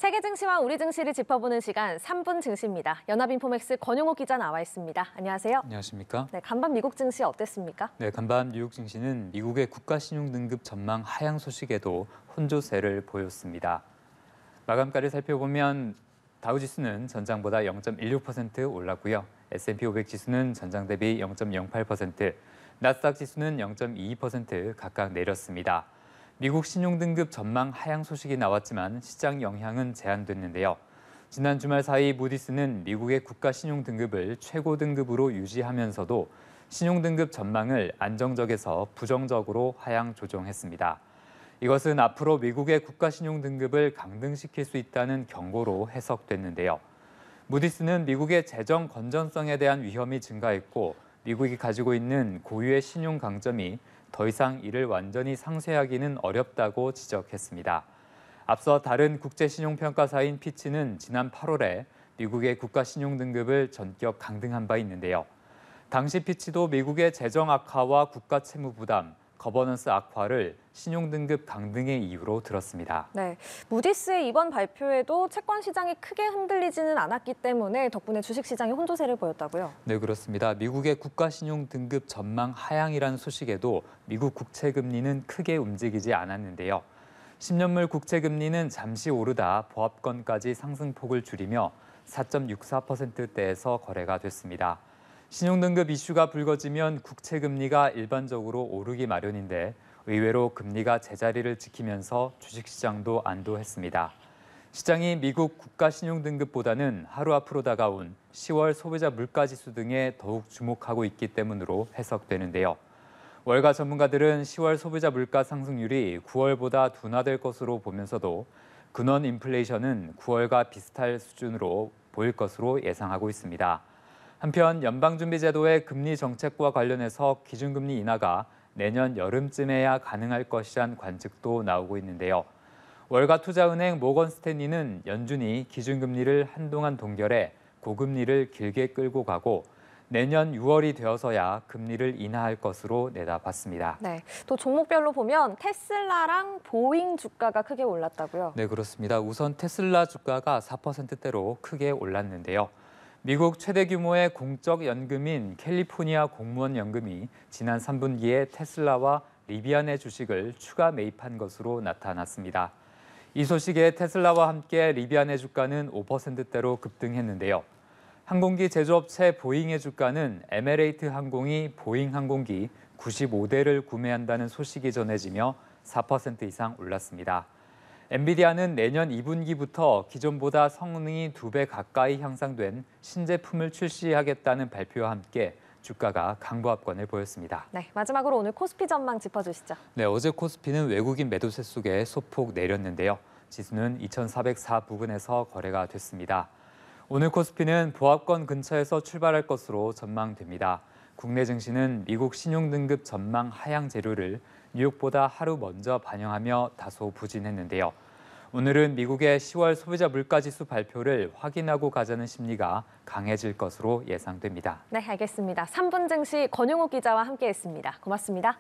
세계 증시와 우리 증시를 짚어보는 시간 3분 증시입니다. 연합인포맥스 권용호 기자 나와 있습니다. 안녕하세요. 안녕하십니까? 네, 간밤 미국 증시 어땠습니까? 네, 간밤 뉴욕 증시는 미국의 국가신용등급 전망 하향 소식에도 혼조세를 보였습니다. 마감가를 살펴보면 다우지수는 전장보다 0.16% 올랐고요. S&P 500 지수는 전장 대비 0.08%, 나스닥 지수는 0.22% 각각 내렸습니다. 미국 신용등급 전망 하향 소식이 나왔지만 시장 영향은 제한됐는데요. 지난 주말 사이 무디스는 미국의 국가 신용등급을 최고 등급으로 유지하면서도 신용등급 전망을 안정적에서 부정적으로 하향 조정했습니다. 이것은 앞으로 미국의 국가 신용등급을 강등시킬 수 있다는 경고로 해석됐는데요. 무디스는 미국의 재정 건전성에 대한 위험이 증가했고 미국이 가지고 있는 고유의 신용 강점이 더 이상 이를 완전히 상쇄하기는 어렵다고 지적했습니다. 앞서 다른 국제신용평가사인 피치는 지난 8월에 미국의 국가신용등급을 전격 강등한 바 있는데요. 당시 피치도 미국의 재정 악화와 국가 채무 부담, 거버넌스 악화를 신용등급 강등의 이유로 들었습니다. 네, 무디스의 이번 발표에도 채권 시장이 크게 흔들리지는 않았기 때문에 덕분에 주식시장이 혼조세를 보였다고요? 네, 그렇습니다. 미국의 국가신용등급 전망 하향이라는 소식에도 미국 국채금리는 크게 움직이지 않았는데요. 10년물 국채금리는 잠시 오르다 보합권까지 상승폭을 줄이며 4.64%대에서 거래가 됐습니다. 신용등급 이슈가 불거지면 국채금리가 일반적으로 오르기 마련인데 의외로 금리가 제자리를 지키면서 주식시장도 안도했습니다. 시장이 미국 국가신용등급보다는 하루 앞으로 다가온 10월 소비자 물가지수 등에 더욱 주목하고 있기 때문으로 해석되는데요. 월가 전문가들은 10월 소비자 물가 상승률이 9월보다 둔화될 것으로 보면서도 근원 인플레이션은 9월과 비슷할 수준으로 보일 것으로 예상하고 있습니다. 한편 연방준비제도의 금리 정책과 관련해서 기준금리 인하가 내년 여름쯤에야 가능할 것이란 관측도 나오고 있는데요. 월가 투자은행 모건 스탠리는 연준이 기준금리를 한동안 동결해 고금리를 길게 끌고 가고 내년 6월이 되어서야 금리를 인하할 것으로 내다봤습니다. 네, 또 종목별로 보면 테슬라랑 보잉 주가가 크게 올랐다고요? 네, 그렇습니다. 우선 테슬라 주가가 4%대로 크게 올랐는데요. 미국 최대 규모의 공적 연금인 캘리포니아 공무원 연금이 지난 3분기에 테슬라와 리비안의 주식을 추가 매입한 것으로 나타났습니다. 이 소식에 테슬라와 함께 리비안의 주가는 5%대로 급등했는데요. 항공기 제조업체 보잉의 주가는 에미레이트 항공이 보잉 항공기 95대를 구매한다는 소식이 전해지며 4% 이상 올랐습니다. 엔비디아는 내년 2분기부터 기존보다 성능이 2배 가까이 향상된 신제품을 출시하겠다는 발표와 함께 주가가 강보합권을 보였습니다. 네, 마지막으로 오늘 코스피 전망 짚어주시죠. 네, 어제 코스피는 외국인 매도세 속에 소폭 내렸는데요. 지수는 2,404 부근에서 거래가 됐습니다. 오늘 코스피는 보합권 근처에서 출발할 것으로 전망됩니다. 국내 증시는 미국 신용등급 전망 하향 재료를 뉴욕보다 하루 먼저 반영하며 다소 부진했는데요. 오늘은 미국의 10월 소비자 물가지수 발표를 확인하고 가자는 심리가 강해질 것으로 예상됩니다. 네, 알겠습니다. 3분 증시 권용호 기자와 함께했습니다. 고맙습니다.